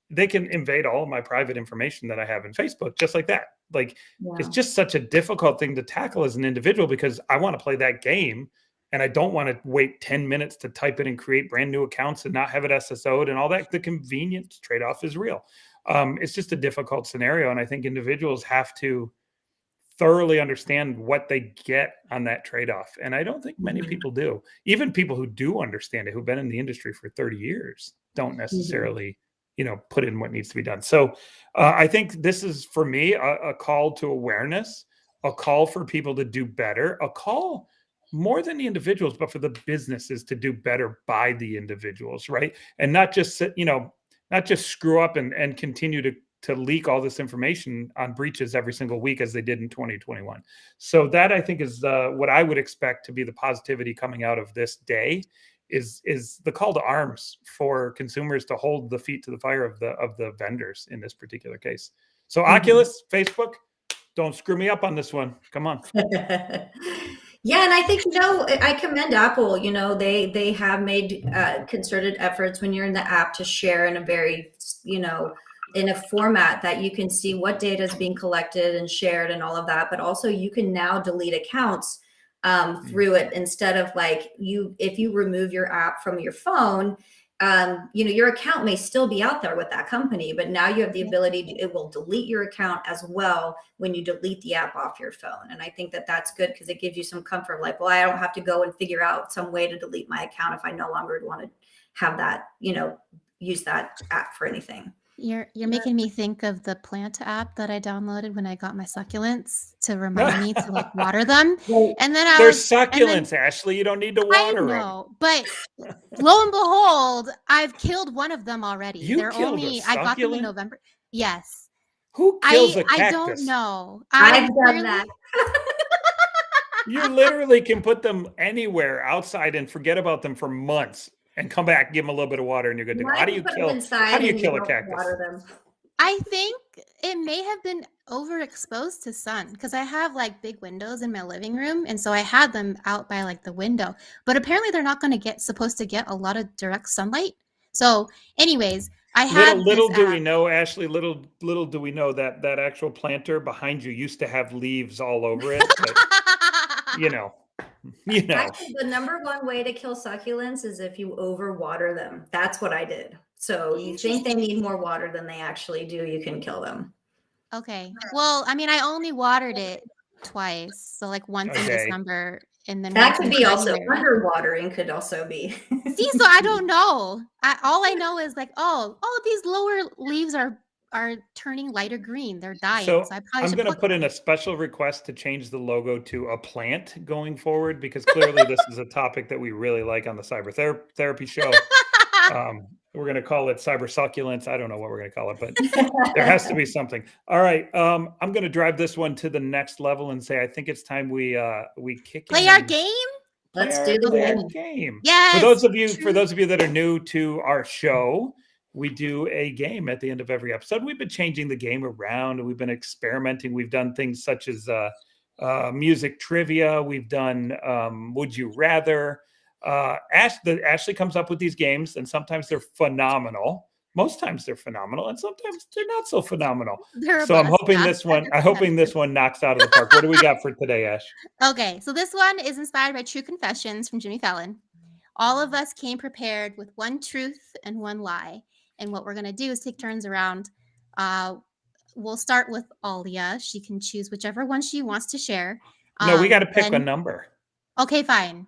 they can invade all of my private information that I have in Facebook just like that. Like, it's just such a difficult thing to tackle as an individual because I want to play that game and I don't want to wait 10 minutes to type it and create brand new accounts and not have it SSO'd and all that. The convenience trade-off is real. It's just a difficult scenario. And I think individuals have to thoroughly understand what they get on that trade-off. And I don't think many people do. Even people who do understand it, who've been in the industry for 30 years, don't necessarily, put in what needs to be done. So I think this is, for me, a call to awareness, a call for people to do better, a call more than the individuals, but for the businesses to do better by the individuals, right? And not just not just screw up and continue to leak all this information on breaches every single week as they did in 2021. So that, I think, is what I would expect to be the positivity coming out of this day, is the call to arms for consumers to hold the feet to the fire of the vendors in this particular case. So Oculus, Facebook, don't screw me up on this one. Come on. Yeah, and I think, I commend Apple. They have made concerted efforts when you're in the app to share in a very, in a format that you can see what data is being collected and shared and all of that. But also you can now delete accounts through it, instead of if you remove your app from your phone, your account may still be out there with that company, but now you have the ability it will delete your account as well when you delete the app off your phone. And I think that that's good because it gives you some comfort, like, well, I don't have to go and figure out some way to delete my account if I no longer want to have that, use that app for anything. You're making me think of the plant app that I downloaded when I got my succulents to remind me to water them. And then there's succulents, Ashley. You don't need to water them. I know, but lo and behold, I've killed one of them already. I got them in November. Yes. Who kills a cactus? I don't know. I've done that. You literally can put them anywhere outside and forget about them for months. And come back, give them a little bit of water, and you're good to go. How do you kill a cactus? I think it may have been overexposed to sun because I have big windows in my living room, and so I had them out by the window. But apparently, they're not supposed to get a lot of direct sunlight. So, anyways, I had Little this do we app. know, Ashley, little do we know that that actual planter behind you used to have leaves all over it. But, you know. Actually, the number one way to kill succulents is if you overwater them. That's what I did. So you think they need more water than they actually do, you can kill them. Okay. Well, I mean, I only watered it twice. So like once in Okay. December and then That once could in be also January. underwatering could also be. See, so I don't know. All I know is like, oh, all of these lower leaves are turning lighter green. They're dying. So So I probably I'm should going to pluck put in them. a special request to change the logo to a plant going forward, because clearly this is a topic that we really like on the cyber therapy show. We're going to call it cyber succulents. I don't know what we're going to call it, but there has to be something. All right. I'm going to drive this one to the next level and say, I think it's time we kick Play in our and game? Let's play do the our game. game. Yes. For those of you that are new to our show, we do a game at the end of every episode. We've been changing the game around, and we've been experimenting. We've done things such as music trivia. We've done Would You Rather. Ashley comes up with these games, and sometimes they're phenomenal. Most times they're phenomenal, and sometimes they're not so phenomenal. So I'm hoping this one knocks out of the park. What do we got for today, Ash? Okay, so this one is inspired by True Confessions from Jimmy Fallon. All of us came prepared with one truth and one lie. And what we're going to do is take turns around. We'll start with Alya. She can choose whichever one she wants to share. No, we got to pick a number. Okay, fine.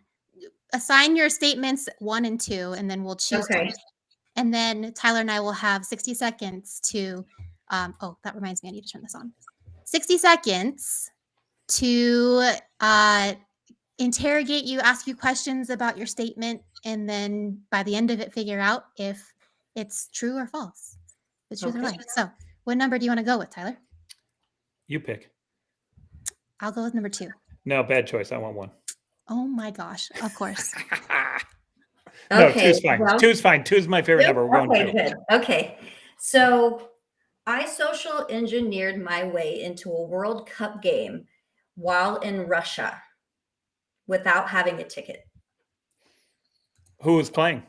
Assign your statements 1 and 2, and then we'll choose. Okay. And then Tyler and I will have 60 seconds to, oh, that reminds me, I need to turn this on. 60 seconds to interrogate you, ask you questions about your statement, and then by the end of it, figure out if it's true or false. The truth or lie. So, what number do you want to go with, Tyler? You pick. I'll go with number 2. No, bad choice. I want 1. Oh my gosh! Of course. No, Okay. 2's fine. Well, 2's fine. 2's my favorite number. We're going 2. Good. Okay. So I social engineered my way into a World Cup game while in Russia without having a ticket. Who was playing?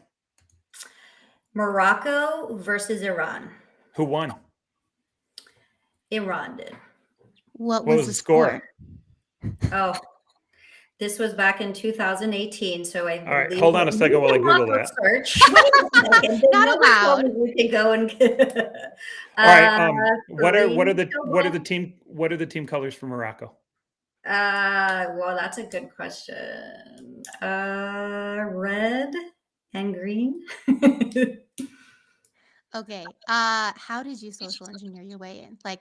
Morocco versus Iran. Who won? Iran did. What was the score? Oh, this was back in 2018. So I. All right, hold on a second while I Google that. Search. Not allowed. We could go and. All right. What are the team colors for Morocco? Well, that's a good question. Red and green. Okay. How did you social engineer your way in? Like,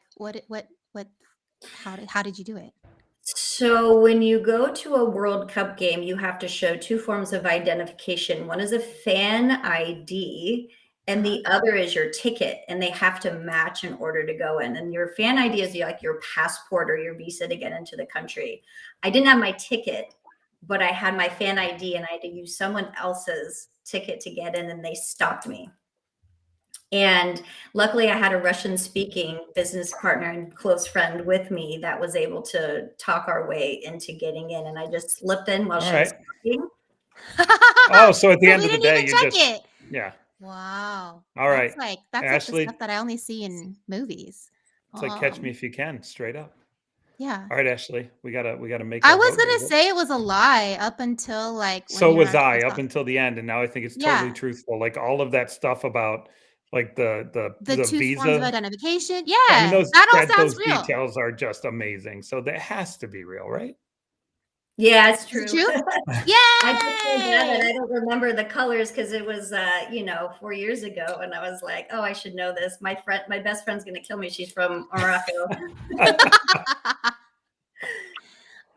how did you do it? So when you go to a World Cup game, you have to show 2 forms of identification. One is a fan ID, and the other is your ticket, and they have to match in order to go in. And your fan ID is like your passport or your visa to get into the country. I didn't have my ticket, but I had my fan ID, and I had to use someone else's ticket to get in, and they stopped me. And luckily, I had a Russian-speaking business partner and close friend with me that was able to talk our way into getting in. And I just slipped in while she was talking. Oh, so at the end of the day, you just it. Yeah. Wow. All right. That's Ashley, like the stuff that I only see in movies. It's like Catch Me If You Can, straight up. Yeah. All right, Ashley, we gotta make. I was gonna say it was a lie up until like. So was I up until the end, and now I think it's totally truthful. Like all of that stuff about like the 2 visa forms of identification. Yeah, I mean, that all sounds real. Details are just amazing. So that has to be real, right? Yeah, it's true. Yeah. I just feel bad that I don't remember the colors because it was 4 years ago, and I was like, oh, I should know this. My best friend's gonna kill me. She's from Morocco.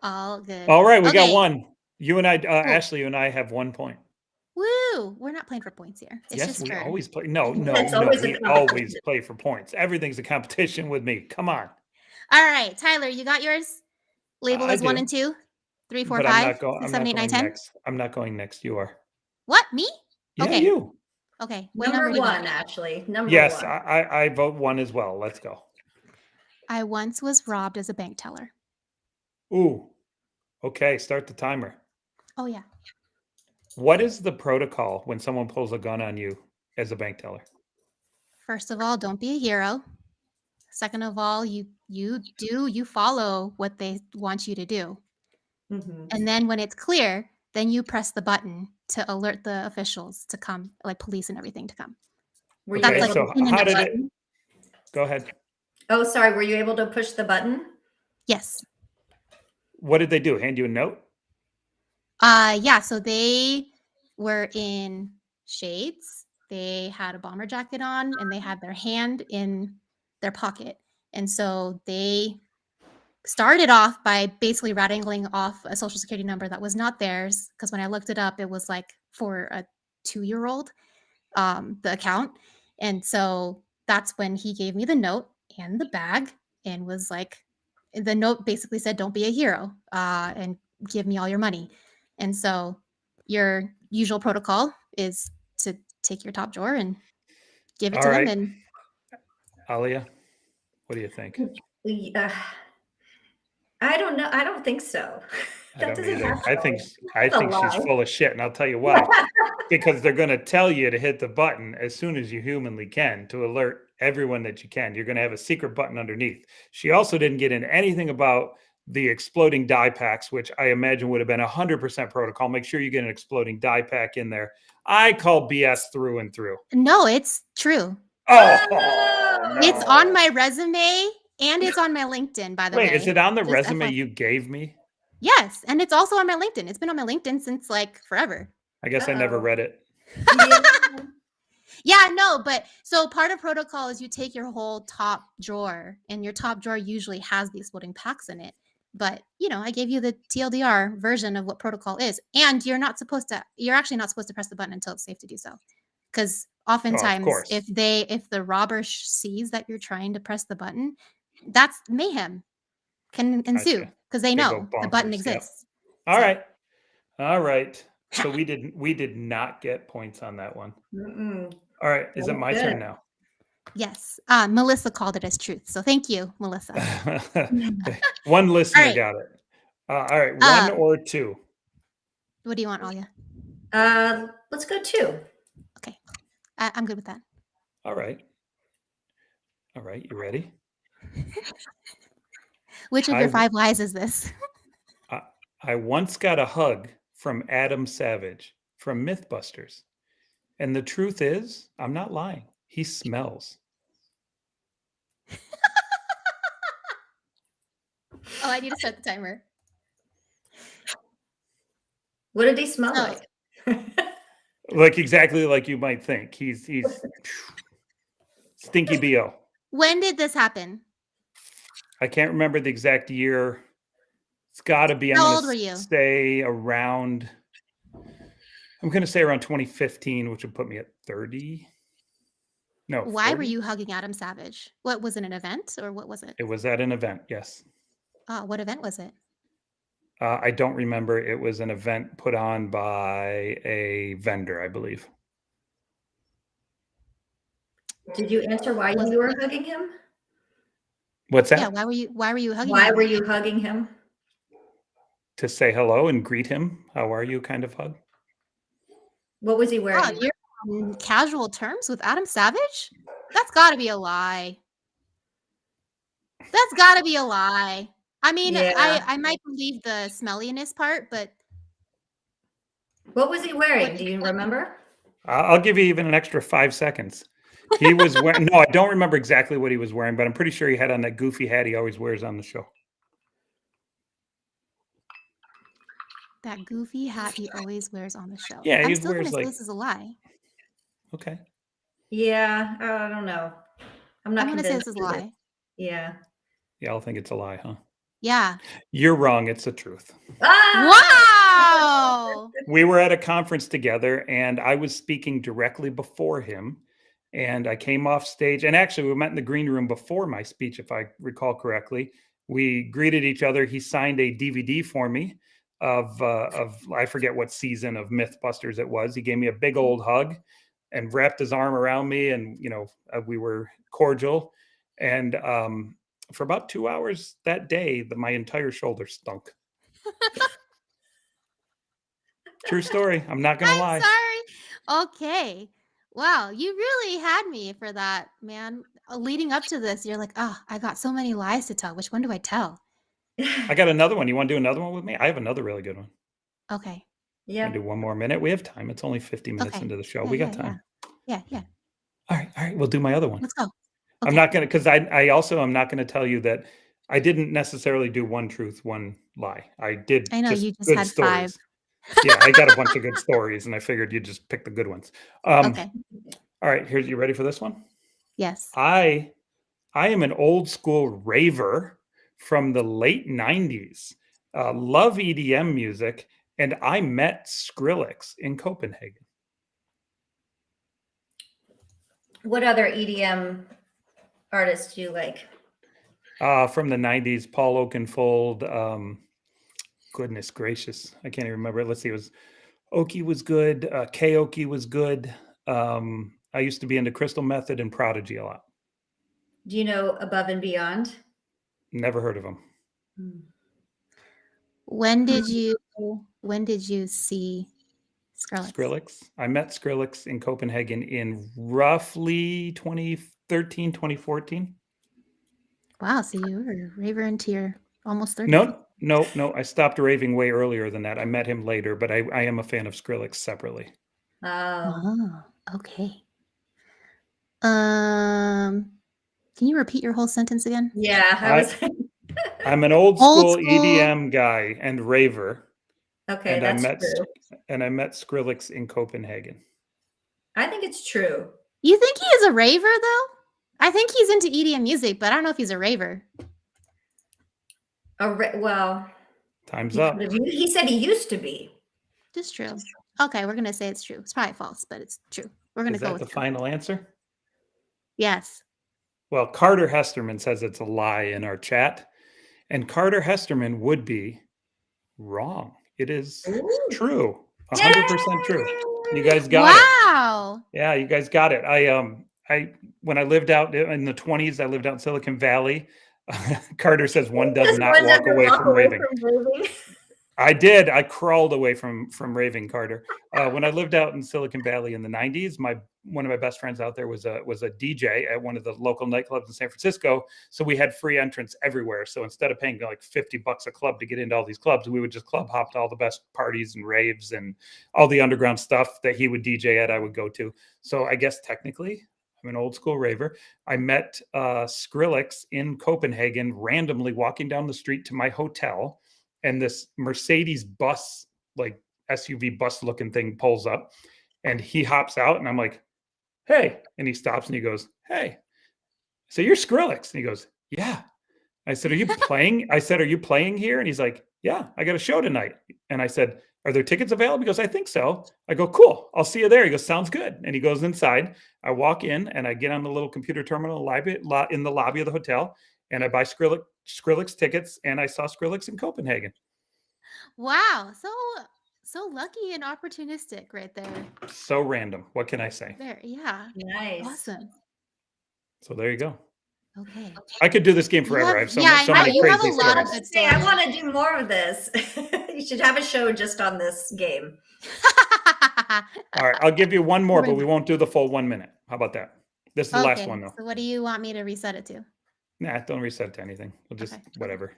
All good. All right, we got 1. You and I, Ashley, you and I have 1 point. Woo! We're not playing for points here. It's yes, just we for... always play. No, we always play for points. Everything's a competition with me. Come on. All right, Tyler, you got yours labeled as 1 and 2, 3, 4, 5, 6, 7, 8, 9, 10. I'm not going next. You are. What? Me? Yeah, okay. You. Okay. Number 1, actually. Number 1. Yes, I vote 1 as well. Let's go. I once was robbed as a bank teller. Ooh. Okay, start the timer. Oh, yeah. What is the protocol when someone pulls a gun on you as a bank teller? First of all, don't be a hero. Second of all, you follow what they want you to do. And then when it's clear, then you press the button to alert the officials to come, like police and everything to come. Were you Okay, able so to in a how did nutshell. it? Go ahead. Oh, sorry. Were you able to push the button? Yes. What did they do? Hand you a note? Yeah, so they were in shades. They had a bomber jacket on and they had their hand in their pocket. And so they started off by basically rattling off a social security number that was not theirs. Because when I looked it up, it was like for a 2-year-old, the account. And so that's when he gave me the note and the bag and was like, the note basically said, don't be a hero, and give me all your money. And so your usual protocol is to take your top drawer and give it All to right. them. And Alya, what do you think? I don't know. I don't think so. I don't doesn't either. happen. I That's a think she's lie. full of shit, and I'll tell you why. Because they're going to tell you to hit the button as soon as you humanly can to alert everyone that you can. You're going to have a secret button underneath. She also didn't get into anything about the exploding die packs, which I imagine would have been 100% protocol. Make sure you get an exploding die pack in there. I call BS through and through. no, it's true. Oh, no. It's on my resume and it's on my LinkedIn, by the way. Wait, is it on the Just resume FYI. you gave me? Yes, and it's also on my LinkedIn. It's been on my LinkedIn since like forever. I guess I never Uh-oh. read it. Yeah, no, but so part of protocol is you take your whole top drawer, and your top drawer usually has the exploding packs in it. But I gave you the TLDR version of what protocol is, and you're actually not supposed to press the button until it's safe to do so. Because oftentimes, course. if the robber sees that you're trying to press the button, that's mayhem can ensue Gotcha. because they They know go the button bonkers, yep. exists. All So- right. All right. So we did not get points on that one. Mm-mm. All right. Is it my Good. turn now? Yes, Melissa called it as truth. So thank you, Melissa. One listener right. got it. All right. One or two? What do you want, Alya? Let's go 2. Okay, I'm good with that. All right. All right. You ready? Which of your 5 lies is this? I once got a hug from Adam Savage from Mythbusters. And the truth is, I'm not lying. He smells. Oh, I need to start the timer. What did he smell Oh. like? Like exactly like you might think. He's stinky BO. When did this happen? I can't remember the exact year. It's got to be. How I'm old gonna were you? say around. I'm going to say around 2015, which would put me at 30. No. Why 40? were you hugging Adam Savage? What was it, an event or what was it? It was at an event. Yes. What event was it? I don't remember. It was an event put on by a vendor, I believe. Did you answer why you were hugging him? What's that? Yeah, why were you hugging Why him? were you hugging him? To say hello and greet him. How are you? Kind of hug. What was he wearing? Oh, you're on casual terms with Adam Savage? That's got to be a lie. That's got to be a lie. I mean, Yeah. I might believe the smelliness part, but What was he wearing? Do you remember? I'll give you even an extra 5 seconds. He was wearing, no, I don't remember exactly what he was wearing, but I'm pretty sure he had on that goofy hat he always wears on the show. that goofy hat he always wears on the show. Yeah, I'm he still going wears to say like. this is a lie. Okay. Yeah, I don't know. I'm not I'm going to say convinced this is a either. lie. Yeah. Y'all think it's a lie, huh? Yeah. You're wrong. It's the truth. Ah! Wow. We were at a conference together and I was speaking directly before him. And I came off stage, and actually we met in the green room before my speech, if I recall correctly. We greeted each other. He signed a DVD for me of I forget what season of Mythbusters it was. He gave me a big old hug and wrapped his arm around me, and we were cordial. And for about 2 hours that day, my entire shoulder stunk. True story. I'm not gonna lie. Sorry. Okay. Wow, you really had me for that, man. Leading up to this, you're like, oh, I got so many lies to tell. Which one do I tell? I got another one. You want to do another one with me? I have another really good one. Okay. Want to do one more minute? We have time. It's only 50 minutes Okay. into the show. Yeah, We got yeah, time. yeah. All right. We'll do my other one. Let's go. I'm Okay. not going to, because I also am not going to tell you that I didn't necessarily do one truth, one lie. I did I know just you just good had stories. 5. Yeah, I got a bunch of good stories, and I figured you'd just pick the good ones. Okay. All right, you ready for this one? Yes. I am an old school raver from the late 90s. Love EDM music, and I met Skrillex in Copenhagen. What other EDM artists do you like? From the 90s, Paul Oakenfold. Goodness gracious, I can't even remember. Let's see, it was Oki was good. K-Oki was good. I used to be into Crystal Method and Prodigy a lot. Do you know Above and Beyond? Never heard of them. When did you see Skrillex? I met Skrillex in Copenhagen in roughly 2013, 2014. Wow, so you were a raver into your almost 30s. No. I stopped raving way earlier than that. I met him later, but I am a fan of Skrillex separately. Oh, okay. Can you repeat your whole sentence again? Yeah, I'm an old school EDM guy and raver. Okay, and that's true. And I met Skrillex in Copenhagen. I think it's true. You think he is a raver, though? I think he's into EDM music, but I don't know if he's a raver. Well, time's up. He said he used to be. Just true. Okay, we're gonna say it's true. It's probably false, but it's true. We're gonna go with the final answer? Yes. Well, Carter Hesterman says it's a lie in our chat, and Carter Hesterman would be wrong. It is true. 100% true. You guys got it. Wow. Yeah, you guys got it. When I lived out in the 20s, I lived out in Silicon Valley. Carter says one does not walk away from raving. I did. I crawled away from raving, Carter. When I lived out in Silicon Valley in the 90s, one of my best friends out there was a DJ at one of the local nightclubs in San Francisco. So we had free entrance everywhere. So instead of paying like $50 a club to get into all these clubs, we would just club hop to all the best parties and raves and all the underground stuff that he would DJ at, I would go to. So I guess technically I'm an old school raver. I met Skrillex in Copenhagen, randomly walking down the street to my hotel. And this Mercedes bus, like SUV bus looking thing, pulls up and he hops out and I'm like, hey, and he stops and he goes, hey, so you're Skrillex? And he goes, yeah. I said, are you playing? I said, are you playing here? And he's like, yeah, I got a show tonight. And I said, are there tickets available? He goes, I think so. I go, cool. I'll see you there. He goes, sounds good. And he goes inside. I walk in and I get on the little computer terminal in the lobby of the hotel and I buy Skrillex tickets, and I saw Skrillex in Copenhagen. Wow, so lucky and opportunistic right there. So random. What can I say? Yeah. Nice. Awesome. So there you go. Okay. I could do this game forever. I have so many crazy stories. I want to do more of this. You should have a show just on this game. All right, I'll give you one more, but we won't do the full 1 minute. How about that? This is the last one, though. So what do you want me to reset it to? Nah, don't reset it to anything. We'll just whatever.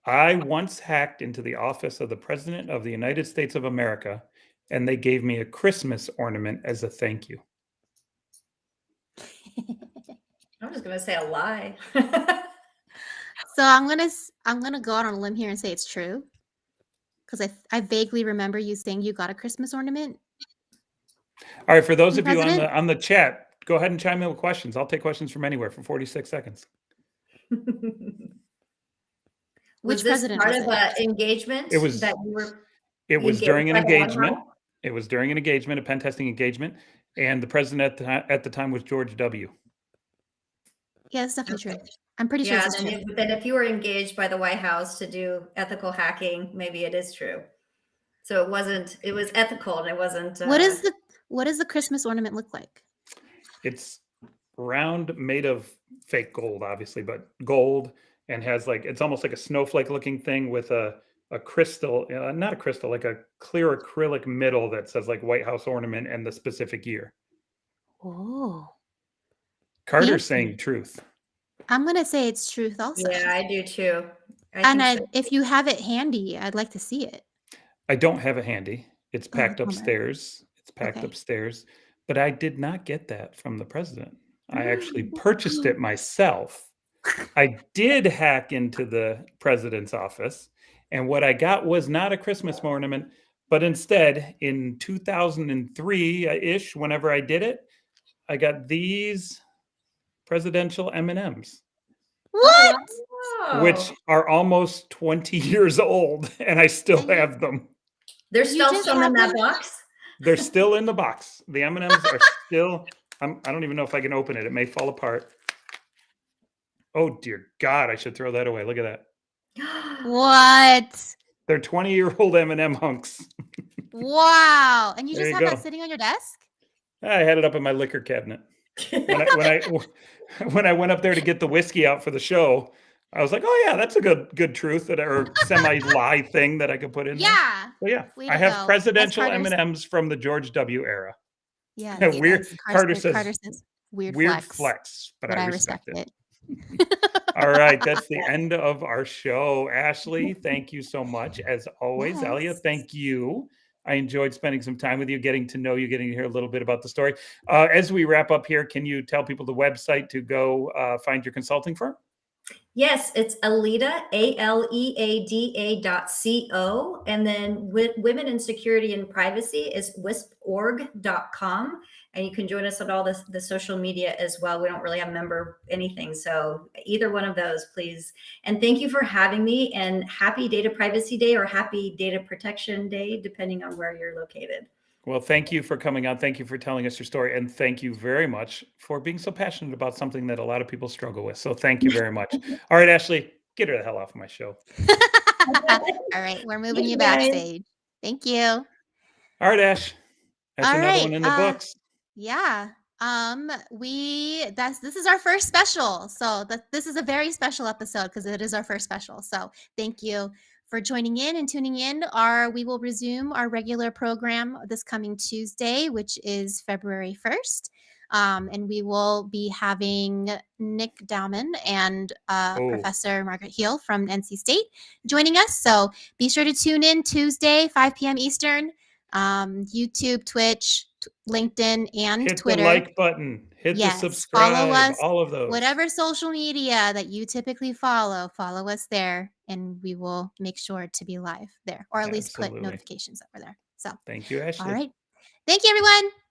I once hacked into the office of the President of the United States of America, and they gave me a Christmas ornament as a thank you. I'm just gonna say a lie. So I'm gonna go out on a limb here and say it's true, because I vaguely remember you saying you got a Christmas ornament. All right, for those of you on the chat, go ahead and chime in with questions. I'll take questions from anywhere for 46 seconds. Which president? Part of an engagement. It was during an engagement. It was during an engagement, a pen testing engagement, and the president at the time was George W. Yeah, that's definitely true. I'm pretty sure it's true. Then if you were engaged by the White House to do ethical hacking, maybe it is true. So it was ethical and it wasn't. What does the Christmas ornament look like? It's round, made of fake gold, obviously, but gold, and has it's almost like a snowflake looking thing with a crystal, not a crystal, like a clear acrylic middle that says like White House ornament and the specific year. Oh, Carter's fancy. saying truth. I'm gonna say it's truth also. Yeah, I do too. If you have it handy, I'd like to see it. I don't have it handy. It's packed bummer. upstairs. It's packed Okay. upstairs. But I did not get that from the president. I actually purchased it myself. I did hack into the president's office, and what I got was not a Christmas ornament, but instead, in 2003-ish, whenever I did it, I got these presidential M&Ms. What? Which are almost 20 years old, and I still have them. There's still some in that box? They're still in the box. The M&Ms are still, I don't even know if I can open it. It may fall apart. Oh, dear God, I should throw that away. Look at that. What? They're 20-year-old M&M hunks. Wow. And you There just you have go. that sitting on your desk? I had it up in my liquor cabinet. When I went up there to get the whiskey out for the show, I was like, oh yeah, that's a good truth or semi-lie thing that I could put in there. Yeah. So yeah, Way I to have go. presidential As Carter's- M&Ms from the George W. era. Yeah. Weird. Carter says weird flex, flex, but but I I respect respect it. it. All right, that's the end of our show. Ashley, thank you so much. As always, Yes. Alya, thank you. I enjoyed spending some time with you, getting to know you, getting to hear a little bit about the story. As we wrap up here, can you tell people the website to go find your consulting firm? Yes, it's Aleada, ALEADA.co. And then Women in Security and Privacy is wisporg.com. And you can join us on all the social media as well. We don't really have member anything. So either one of those, please. And thank you for having me, and happy Data Privacy Day or happy Data Protection Day, depending on where you're located. Well, thank you for coming on. Thank you for telling us your story. And thank you very much for being so passionate about something that a lot of people struggle with. So thank you very much. All right, Ashley, get her the hell off of my show. All right. We're moving you backstage. Thank you. All right, Ash. That's All another right, one in the books. Yeah. This is our first special. So this is a very special episode because it is our first special. So thank you for joining in and tuning in. We will resume our regular program this coming Tuesday, which is February 1st. And we will be having Nick Dowman and Professor Margaret Heel from NC State joining us. So be sure to tune in Tuesday, 5 p.m. Eastern, YouTube, Twitch, LinkedIn, and Hit Twitter. the like button. Hit the subscribe. Follow us. All of those. Whatever social media that you typically follow us there, and we will make sure to be live there, or at least put notifications that we're there. So thank you, Ashley. All right. Thank you, everyone.